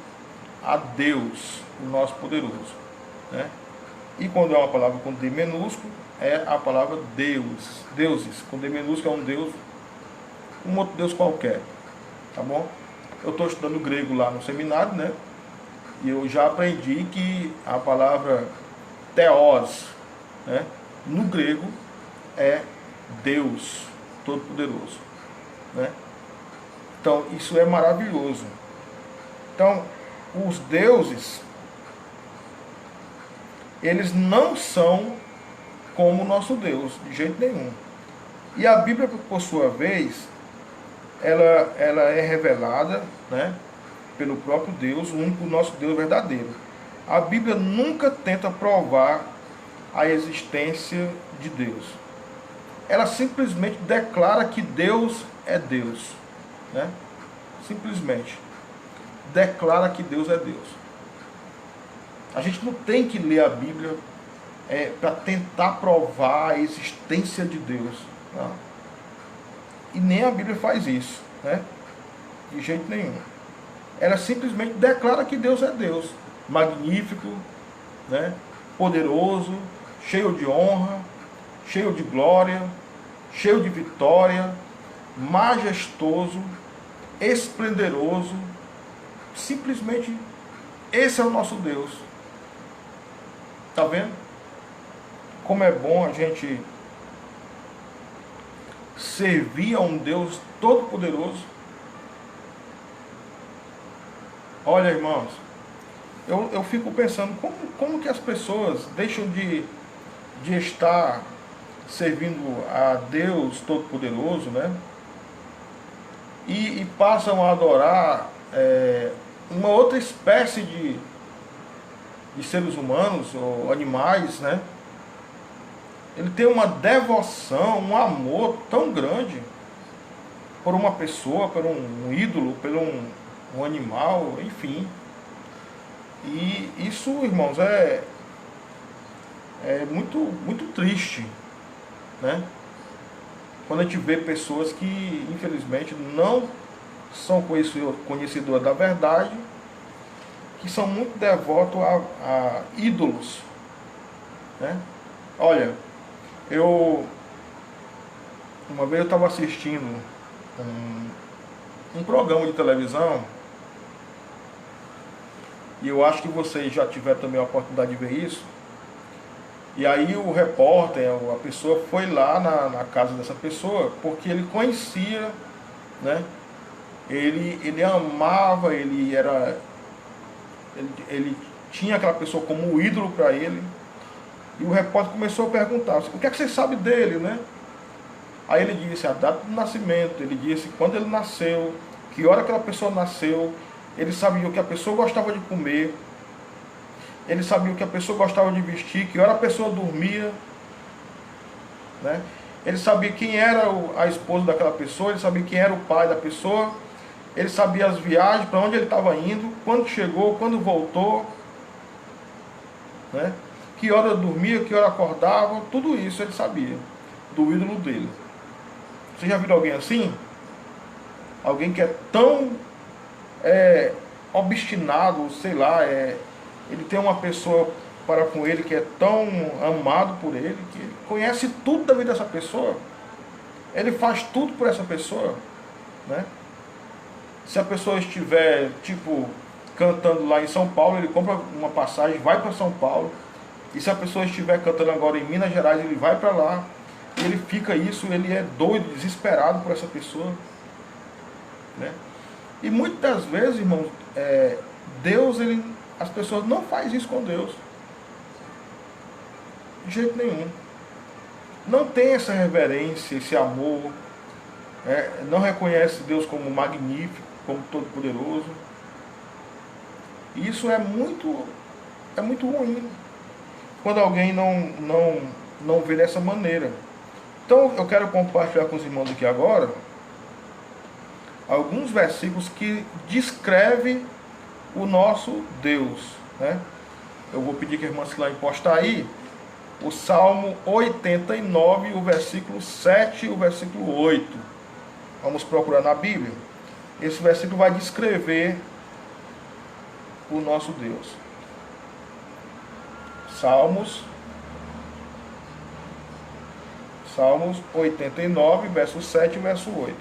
a Deus, o nosso poderoso, né? E quando é uma palavra com D minúsculo, é a palavra Deus, deuses. Com D minúsculo é um Deus, um outro Deus qualquer, tá bom? Eu estou estudando grego lá no seminário, né? E eu já aprendi que a palavra Theos, né, no grego é Deus Todo-Poderoso, né? Então isso é maravilhoso. Então os deuses, eles não são como o nosso Deus, de jeito nenhum. E a Bíblia, por sua vez, ela é revelada, né, pelo próprio Deus, o único nosso Deus verdadeiro. A Bíblia nunca tenta provar a existência de Deus. Ela simplesmente declara que Deus é Deus, né? Simplesmente. declara que Deus é Deus. A gente não tem que ler a Bíblia para tentar provar a existência de Deus. Não. E nem a Bíblia faz isso, né? De jeito nenhum. Ela simplesmente declara que Deus é Deus, magnífico, né? Poderoso, cheio de honra, cheio de glória, cheio de vitória, majestoso, esplendoroso. Simplesmente esse é o nosso Deus. Tá vendo? Como é bom a gente servir a um Deus todo-poderoso. Olha, irmãos, eu fico pensando como que as pessoas deixam de estar servindo a Deus todo-poderoso, né? E passam a adorar uma outra espécie de seres humanos ou animais, né? Ele tem uma devoção, um amor tão grande por uma pessoa, por um ídolo, por um animal, enfim. E isso, irmãos, é muito, muito triste, né? Quando a gente vê pessoas que, infelizmente, não são conhecedoras da verdade, que são muito devotos a ídolos, né? Olha, uma vez eu estava assistindo um programa de televisão, e eu acho que vocês já tiveram também a oportunidade de ver isso. E aí o repórter, a pessoa foi lá na casa dessa pessoa, porque ele conhecia, né? Ele amava, ele tinha aquela pessoa como um ídolo para ele. E o repórter começou a perguntar: o que é que você sabe dele, né? Aí ele disse a data do nascimento, ele disse quando ele nasceu, que hora aquela pessoa nasceu, ele sabia o que a pessoa gostava de comer, ele sabia o que a pessoa gostava de vestir, que hora a pessoa dormia, né? Ele sabia quem era a esposa daquela pessoa, ele sabia quem era o pai da pessoa, ele sabia as viagens, para onde ele estava indo, quando chegou, quando voltou, né? Que hora dormia, que hora acordava, tudo isso ele sabia do ídolo dele. Você já viu alguém assim? Alguém que é tão obstinado, sei lá, ele tem uma pessoa para com ele que é tão amado por ele, que ele conhece tudo da vida dessa pessoa, ele faz tudo por essa pessoa, né? Se a pessoa estiver, tipo, cantando lá em São Paulo, ele compra uma passagem, vai para São Paulo. E se a pessoa estiver cantando agora em Minas Gerais, ele vai para lá. E ele fica isso, ele é doido, desesperado por essa pessoa, né? E muitas vezes, irmãos, Deus, as pessoas não fazem isso com Deus. De jeito nenhum. Não tem essa reverência, esse amor. Não reconhece Deus como magnífico, como todo-poderoso. E isso é muito ruim, quando alguém não vê dessa maneira. Então eu quero compartilhar com os irmãos aqui agora alguns versículos que descrevem o nosso Deus, né? Eu vou pedir que a irmã Silane poste aí o Salmo 89, o versículo 7 e o versículo 8. Vamos procurar na Bíblia. Esse versículo vai descrever o nosso Deus. Salmos 89, verso 7 e verso 8.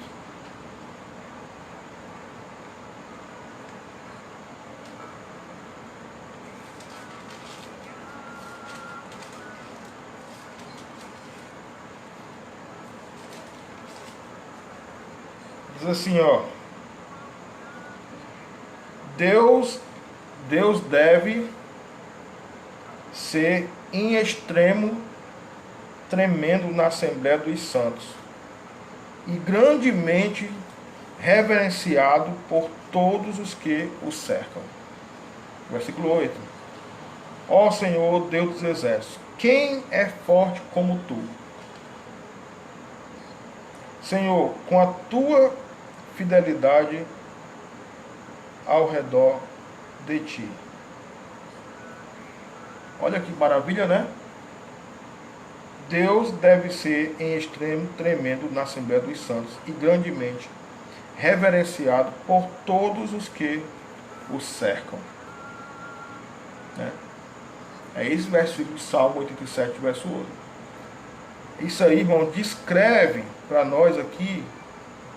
Diz assim, ó: Deus deve ser em extremo tremendo na Assembleia dos Santos e grandemente reverenciado por todos os que o cercam. Versículo 8. Ó Senhor, Deus dos exércitos, quem é forte como tu? Senhor, com a tua fidelidade ao redor de ti. Olha que maravilha, né? Deus deve ser em extremo tremendo na Assembleia dos Santos e grandemente reverenciado por todos os que o cercam. Né? É esse versículo de Salmo 87, verso 8. Isso aí, irmão, descreve para nós aqui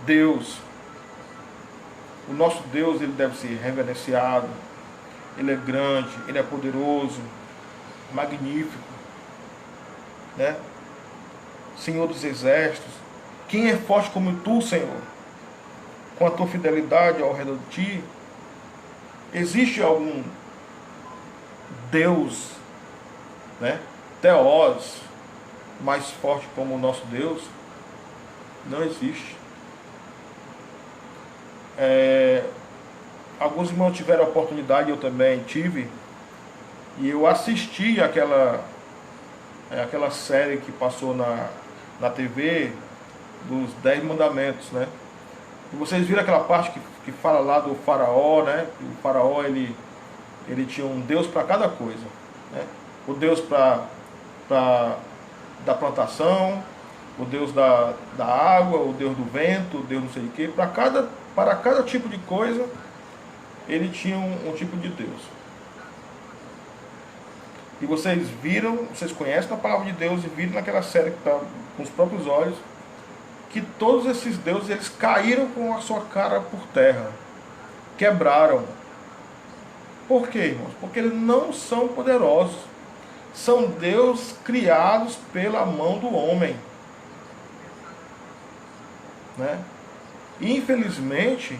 Deus. O nosso Deus, ele deve ser reverenciado. Ele é grande, ele é poderoso, magnífico, né? Senhor dos exércitos. Quem é forte como tu, Senhor? Com a tua fidelidade ao redor de ti, existe algum Deus, né, Teós, mais forte como o nosso Deus? Não existe. Alguns irmãos tiveram a oportunidade, eu também tive, e eu assisti aquela série que passou na TV dos 10 mandamentos, né? E vocês viram aquela parte que fala lá do faraó, né? O faraó, ele tinha um Deus para cada coisa, né? O Deus da plantação, o Deus da água, o Deus do vento, o Deus não sei o quê. Para cada tipo de coisa, ele tinha um tipo de Deus. E vocês viram, vocês conhecem a palavra de Deus e viram naquela série que está com os próprios olhos, que todos esses deuses, eles caíram com a sua cara por terra, quebraram. Por quê, irmãos? Porque eles não são poderosos. São deuses criados pela mão do homem, né? E infelizmente,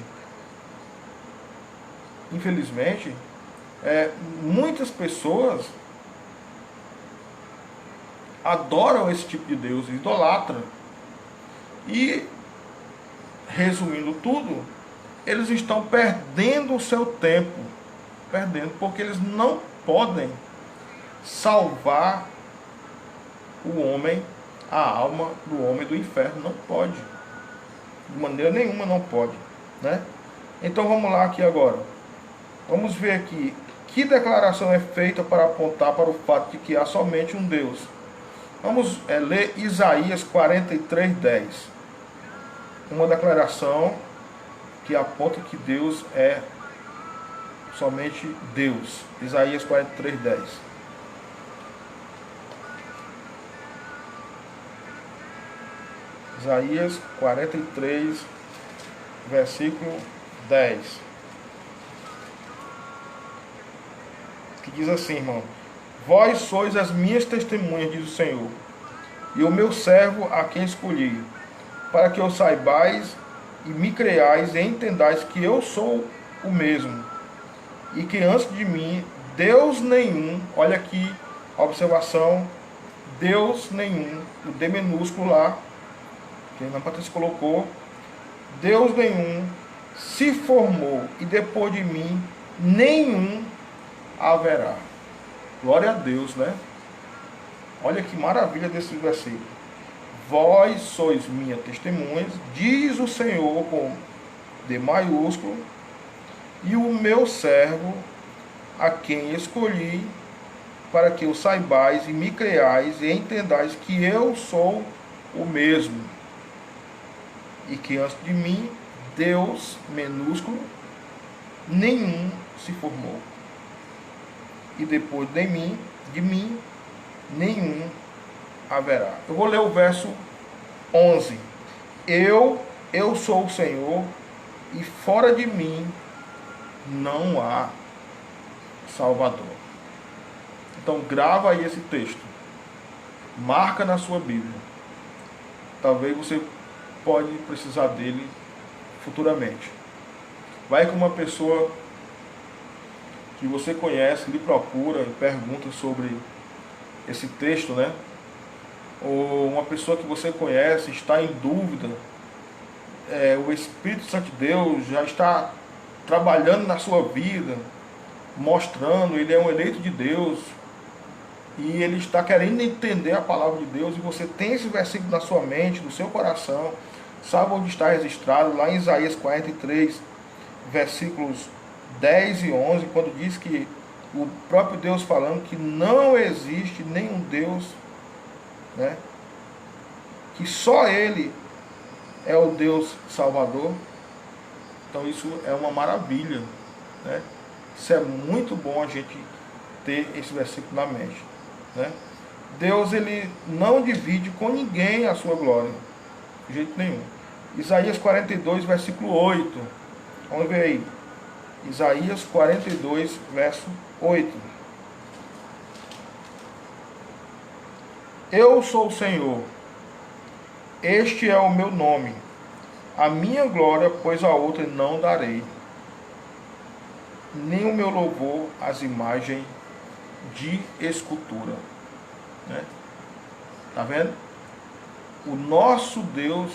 muitas pessoas adoram esse tipo de Deus, idolatram. E, resumindo tudo, eles estão perdendo o seu tempo, porque eles não podem salvar o homem, a alma do homem do inferno. Não pode, de maneira nenhuma não pode, né? Então vamos lá aqui agora, vamos ver aqui que declaração é feita para apontar para o fato de que há somente um Deus. Vamos ler Isaías 43:10. Uma declaração que aponta que Deus é somente Deus. Isaías 43:10. Isaías 43, versículo 10. Que diz assim, irmão: Vós sois as minhas testemunhas, diz o Senhor, e o meu servo a quem escolhi, para que eu saibais e me creais e entendais que eu sou o mesmo, e que antes de mim Deus nenhum, olha aqui a observação, Deus nenhum, o D minúsculo lá, que a Ana Patrícia colocou, Deus nenhum se formou, e depois de mim nenhum haverá. Glória a Deus, né? Olha que maravilha desse versículo. Vós sois minhas testemunhas, diz o Senhor com D maiúsculo, e o meu servo, a quem escolhi, para que o saibais e me creais e entendais que eu sou o mesmo, e que antes de mim, Deus, minúsculo, nenhum se formou, e depois de mim, nenhum haverá. Eu vou ler o verso 11. Eu sou o Senhor, e fora de mim não há Salvador. Então grava aí esse texto, marca na sua Bíblia. Talvez você pode precisar dele futuramente. Vai com uma pessoa que você conhece, lhe procura e pergunta sobre esse texto, né? Ou uma pessoa que você conhece está em dúvida, o Espírito Santo de Deus já está trabalhando na sua vida, mostrando, ele é um eleito de Deus, e ele está querendo entender a palavra de Deus, e você tem esse versículo na sua mente, no seu coração, sabe onde está registrado, lá em Isaías 43, versículos 10 e 11, quando diz que o próprio Deus falando que não existe nenhum Deus, né, que só Ele é o Deus Salvador. Então isso é uma maravilha, né? Isso é muito bom a gente ter esse versículo na mente, né? Deus, ele não divide com ninguém a sua glória, de jeito nenhum. Isaías 42, versículo 8. Vamos ver aí. Isaías 42, verso 8. Eu sou o Senhor, este é o meu nome, a minha glória, pois a outra não darei, nem o meu louvor às imagens de escultura. Né? Tá vendo? O nosso Deus,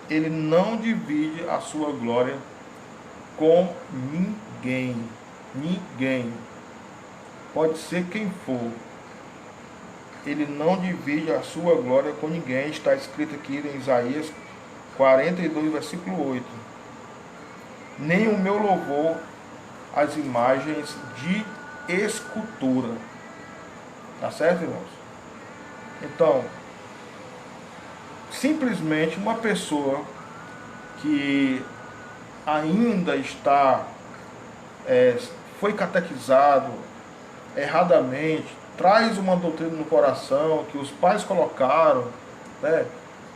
ele não divide a sua glória com ninguém. Ninguém. Pode ser quem for. Ele não divide a sua glória com ninguém. Está escrito aqui em Isaías 42, versículo 8. Nem o meu louvor às imagens de escultura. Tá certo, irmãos? Então, simplesmente uma pessoa que ainda está, foi catequizado erradamente, traz uma doutrina no coração que os pais colocaram, né?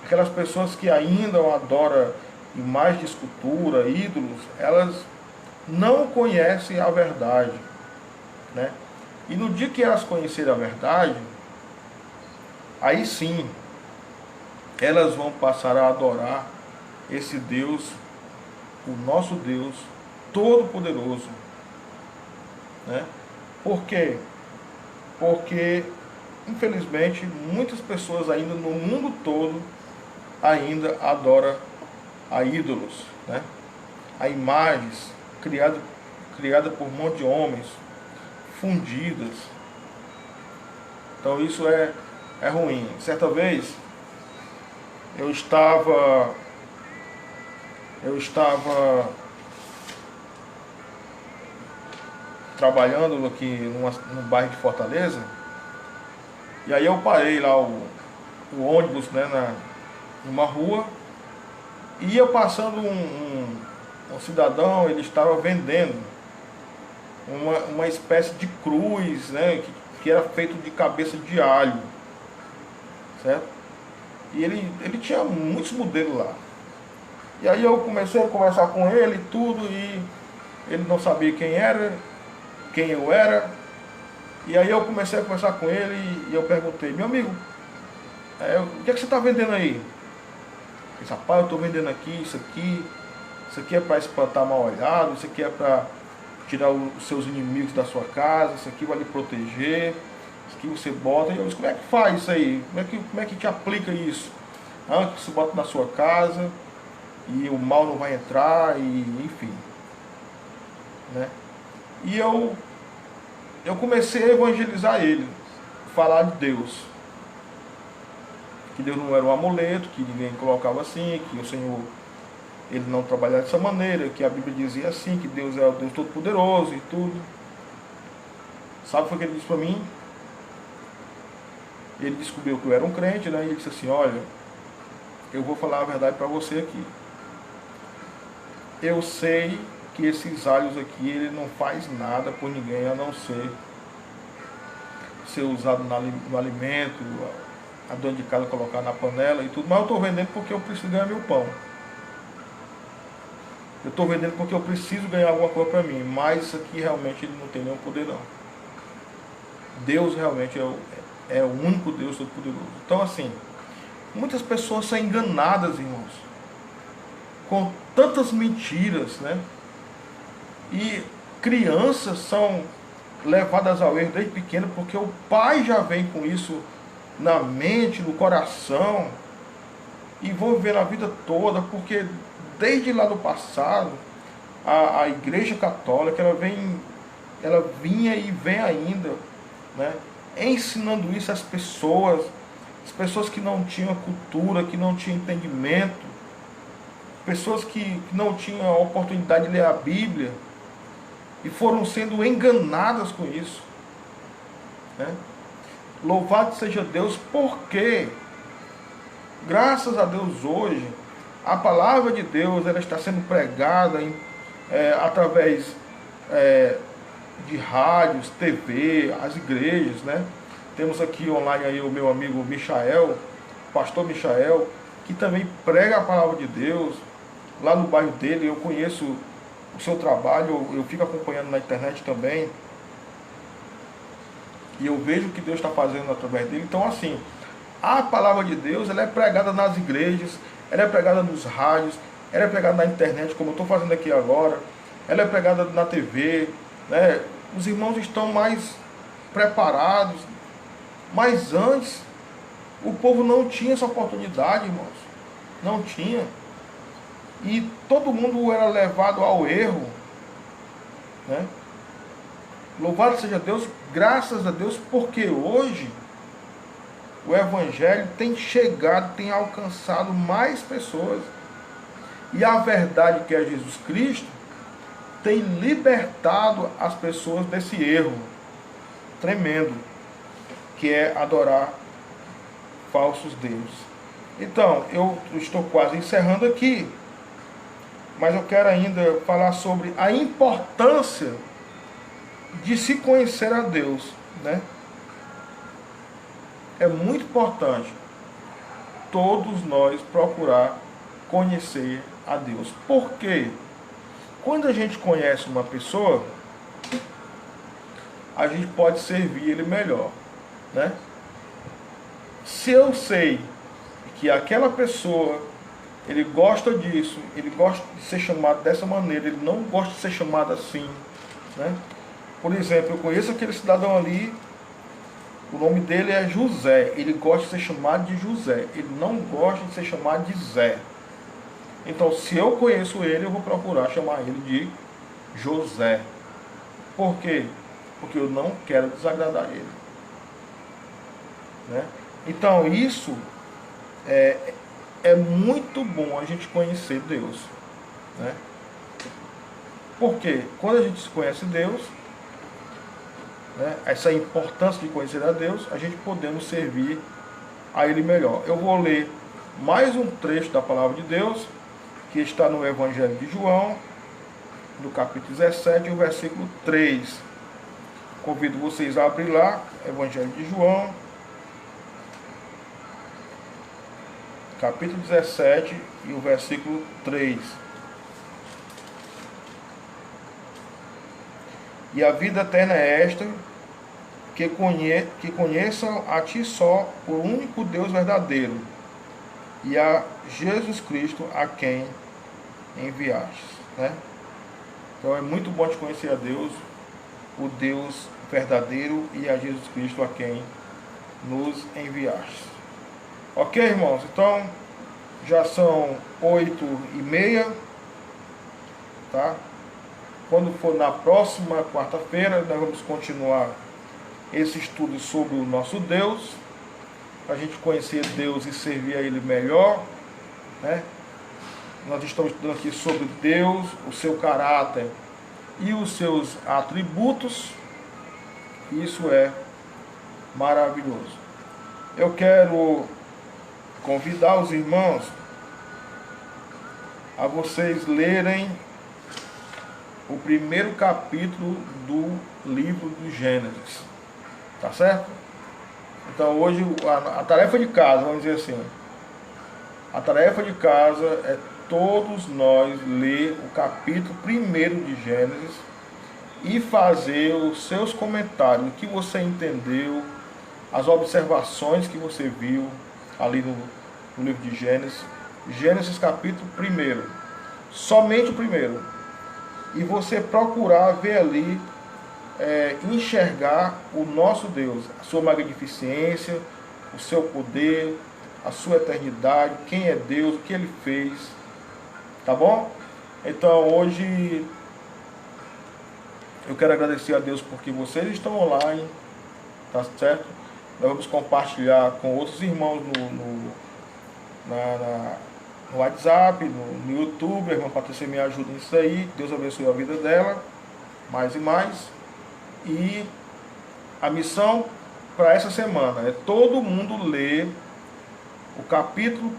Aquelas pessoas que ainda adoram imagens de escultura, ídolos, elas não conhecem a verdade, né? E no dia que elas conhecerem a verdade, aí sim, elas vão passar a adorar esse Deus, o nosso Deus Todo-Poderoso, né? Por quê? Porque, infelizmente, muitas pessoas ainda no mundo todo ainda adoram a ídolos, né? A imagens criadas por um monte de homens, fundidas. Então isso é ruim. Certa vez eu estava trabalhando aqui no bairro de Fortaleza, e aí eu parei lá o ônibus, né, numa rua, e ia passando um cidadão. Ele estava vendendo uma espécie de cruz, né, que era feito de cabeça de alho, certo? E ele tinha muitos modelos lá. E aí eu comecei a conversar com ele e tudo, e ele não sabia quem eu era. E aí eu comecei a conversar com ele e eu perguntei: meu amigo, o que é que você está vendendo aí? Ele disse: rapaz, eu estou vendendo aqui, isso aqui é para espantar mal olhado, isso aqui é para tirar os seus inimigos da sua casa, isso aqui vai lhe proteger, isso aqui você bota. E eu disse: como é que faz isso aí? Como é que te aplica isso? Que você bota na sua casa e o mal não vai entrar, e enfim, né? E eu comecei a evangelizar ele, falar de Deus, que Deus não era um amuleto, que ninguém colocava assim, que o Senhor, ele não trabalhava dessa maneira, que a Bíblia dizia assim, que Deus é o Deus Todo-Poderoso e tudo. Sabe o que ele disse para mim? Ele descobriu que eu era um crente, né? E ele disse assim: olha, eu vou falar a verdade para você aqui. Eu sei que esses alhos aqui, ele não faz nada por ninguém, a não ser usado no alimento, a dona de casa colocar na panela e tudo. Mas eu estou vendendo porque eu preciso ganhar meu pão. Eu estou vendendo porque eu preciso ganhar alguma coisa para mim. Mas isso aqui realmente ele não tem nenhum poder, não. Deus realmente é o único Deus Todo-Poderoso. Então, assim, muitas pessoas são enganadas, irmãos, com tantas mentiras, né? E crianças são levadas ao erro desde pequeno, porque o pai já vem com isso na mente, no coração, e vão viver a vida toda, porque desde lá do passado, a Igreja Católica, ela vinha e vem ainda, né, ensinando isso às pessoas, que não tinham cultura, que não tinham entendimento, pessoas que não tinham a oportunidade de ler a Bíblia. e foram sendo enganadas com isso, né? Louvado seja Deus, porque graças a Deus hoje a palavra de Deus ela está sendo pregada através de rádios, TV, as igrejas, né? Temos aqui online aí o meu amigo Michael, pastor Michael, que também prega a palavra de Deus lá no bairro dele. Eu conheço o seu trabalho, eu fico acompanhando na internet também, e eu vejo o que Deus está fazendo através dele. Então, assim, a palavra de Deus ela é pregada nas igrejas, ela é pregada nos rádios, ela é pregada na internet, como eu estou fazendo aqui agora, ela é pregada na TV, né? Os irmãos estão mais preparados, mas antes o povo não tinha essa oportunidade, irmãos, não tinha, e todo mundo era levado ao erro, né? Louvado seja Deus, graças a Deus, porque hoje o Evangelho tem chegado, tem alcançado mais pessoas. E a verdade, que é Jesus Cristo, tem libertado as pessoas desse erro tremendo, que é adorar falsos deuses. Então, eu estou quase encerrando aqui, mas eu quero ainda falar sobre a importância de se conhecer a Deus, né? É muito importante todos nós procurar conhecer a Deus. Porque quando a gente conhece uma pessoa, a gente pode servir ele melhor, né? Se eu sei que aquela pessoa, ele gosta disso, ele gosta de ser chamado dessa maneira, ele não gosta de ser chamado assim, né? Por exemplo, eu conheço aquele cidadão ali, o nome dele é José, ele gosta de ser chamado de José, ele não gosta de ser chamado de Zé. Então, se eu conheço ele, eu vou procurar chamar ele de José. Por quê? Porque eu não quero desagradar ele, né? Então, isso é muito bom a gente conhecer Deus, né? Porque quando a gente conhece Deus, né, essa importância de conhecer a Deus, a gente podemos servir a Ele melhor. Eu vou ler mais um trecho da palavra de Deus, que está no Evangelho de João, no capítulo 17, o versículo 3. Convido vocês a abrir lá, Evangelho de João, capítulo 17 e o versículo 3. E a vida eterna é esta, que conheçam a Ti só, o único Deus verdadeiro, e a Jesus Cristo, a quem enviaste, né? Então é muito bom te conhecer a Deus, o Deus verdadeiro, e a Jesus Cristo, a quem nos enviaste. Ok, irmãos? Então já são 8h30, tá? Quando for na próxima quarta-feira, nós vamos continuar esse estudo sobre o nosso Deus, para a gente conhecer Deus e servir a Ele melhor, né? Nós estamos estudando aqui sobre Deus, o seu caráter e os seus atributos. Isso é maravilhoso. Eu quero convidar os irmãos a vocês lerem o primeiro capítulo do livro do Gênesis, tá certo? Então hoje a tarefa de casa, vamos dizer assim, a tarefa de casa é todos nós ler o capítulo 1 de Gênesis e fazer os seus comentários, o que você entendeu, as observações que você viu ali no livro de Gênesis. Gênesis capítulo 1, somente o primeiro. E você procurar ver ali, enxergar o nosso Deus, a sua magnificência, o seu poder, a sua eternidade, quem é Deus, o que Ele fez, tá bom? Então hoje eu quero agradecer a Deus porque vocês estão online, tá certo? Nós vamos compartilhar com outros irmãos no WhatsApp, no YouTube. A irmã Patrícia me ajuda nisso aí, Deus abençoe a vida dela, mais e mais. E a missão para essa semana é todo mundo ler o capítulo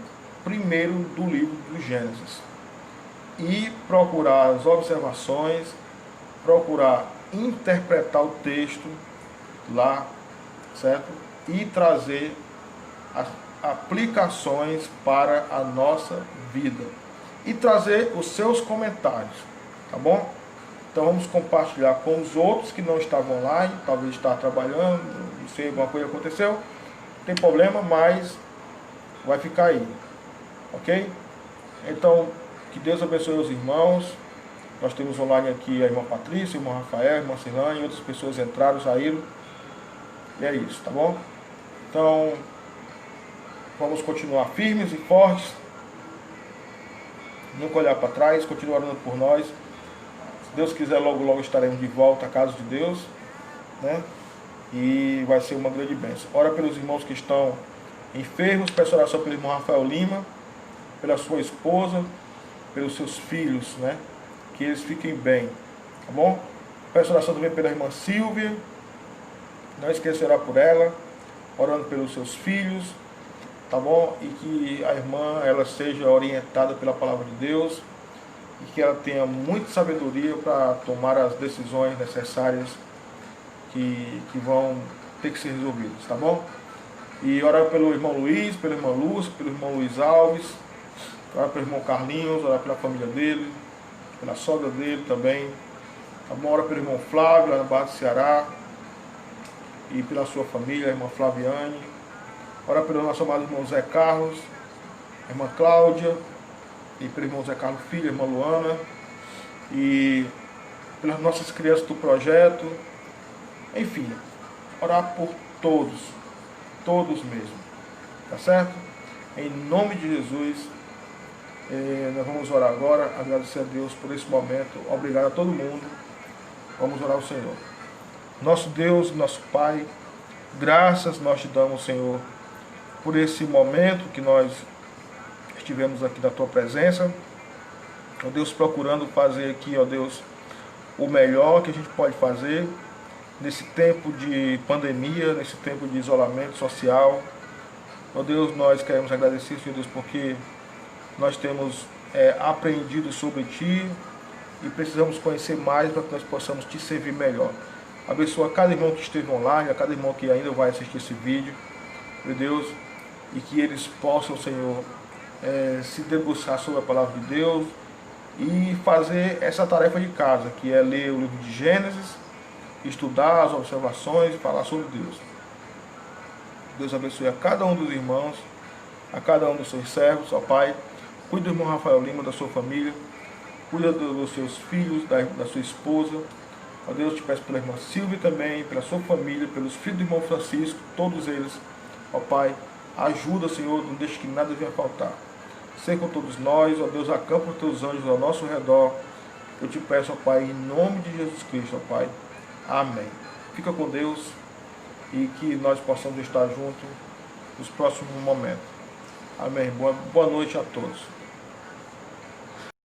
1º do livro do Gênesis e procurar as observações, procurar interpretar o texto lá, certo? E trazer as aplicações para a nossa vida e trazer os seus comentários, tá bom? Então vamos compartilhar com os outros que não estavam online, talvez estavam trabalhando, não sei, alguma coisa aconteceu, não tem problema, mas vai ficar aí, ok? Então, que Deus abençoe os irmãos. Nós temos online aqui a irmã Patrícia, o irmão Rafael, a irmã Silane, outras pessoas entraram, saíram. E é isso, tá bom? Então, vamos continuar firmes e fortes. Nunca olhar para trás, continuar orando por nós. Se Deus quiser, logo, logo estaremos de volta à casa de Deus, né? E vai ser uma grande bênção. Ora pelos irmãos que estão enfermos, peço oração pelo irmão Rafael Lima, pela sua esposa, pelos seus filhos, né? Que eles fiquem bem, tá bom? Peço oração também pela irmã Silvia, não esquecerá por ela, orando pelos seus filhos, tá bom? E que a irmã, ela seja orientada pela palavra de Deus e que ela tenha muita sabedoria para tomar as decisões necessárias que vão ter que ser resolvidas, tá bom? E orar pelo irmão Luiz, pela irmã Lúcia, pelo irmão Luiz Alves, orar pelo irmão Carlinhos, orar pela família dele, pela sogra dele também, tá bom? Orar pelo irmão Flávio, lá na Barra do Ceará, e pela sua família, a irmã Flaviane. Orar pelo nosso amado irmão Zé Carlos, a irmã Cláudia, e pelo irmão Zé Carlos Filho, a irmã Luana, e pelas nossas crianças do projeto. Enfim, orar por todos, todos mesmo, tá certo? Em nome de Jesus, nós vamos orar agora, agradecer a Deus por esse momento, obrigado a todo mundo, vamos orar ao Senhor. Nosso Deus, nosso Pai, graças nós te damos, Senhor, por esse momento que nós estivemos aqui na Tua presença, ó Deus, procurando fazer aqui, ó Deus, o melhor que a gente pode fazer, nesse tempo de pandemia, nesse tempo de isolamento social. Ó Deus, nós queremos agradecer, Senhor Deus, porque nós temos aprendido sobre Ti e precisamos conhecer mais para que nós possamos Te servir melhor. Abençoa cada irmão que esteve online, a cada irmão que ainda vai assistir esse vídeo, meu Deus, e que eles possam, Senhor, se debruçar sobre a palavra de Deus e fazer essa tarefa de casa, que é ler o livro de Gênesis, estudar as observações e falar sobre Deus. Deus abençoe a cada um dos irmãos, a cada um dos seus servos, ó Pai. Cuida do irmão Rafael Lima, da sua família, cuida dos seus filhos, da sua esposa. Ó Deus, te peço pela irmã Silvia também, pela sua família, pelos filhos do irmão Francisco, todos eles. Ó Pai, ajuda, Senhor, não deixe que nada venha faltar. Ser com todos nós, ó Deus, acampa os teus anjos ao nosso redor. Eu te peço, ó Pai, em nome de Jesus Cristo, ó Pai. Amém. Fica com Deus e que nós possamos estar juntos nos próximos momentos. Amém. Boa noite a todos.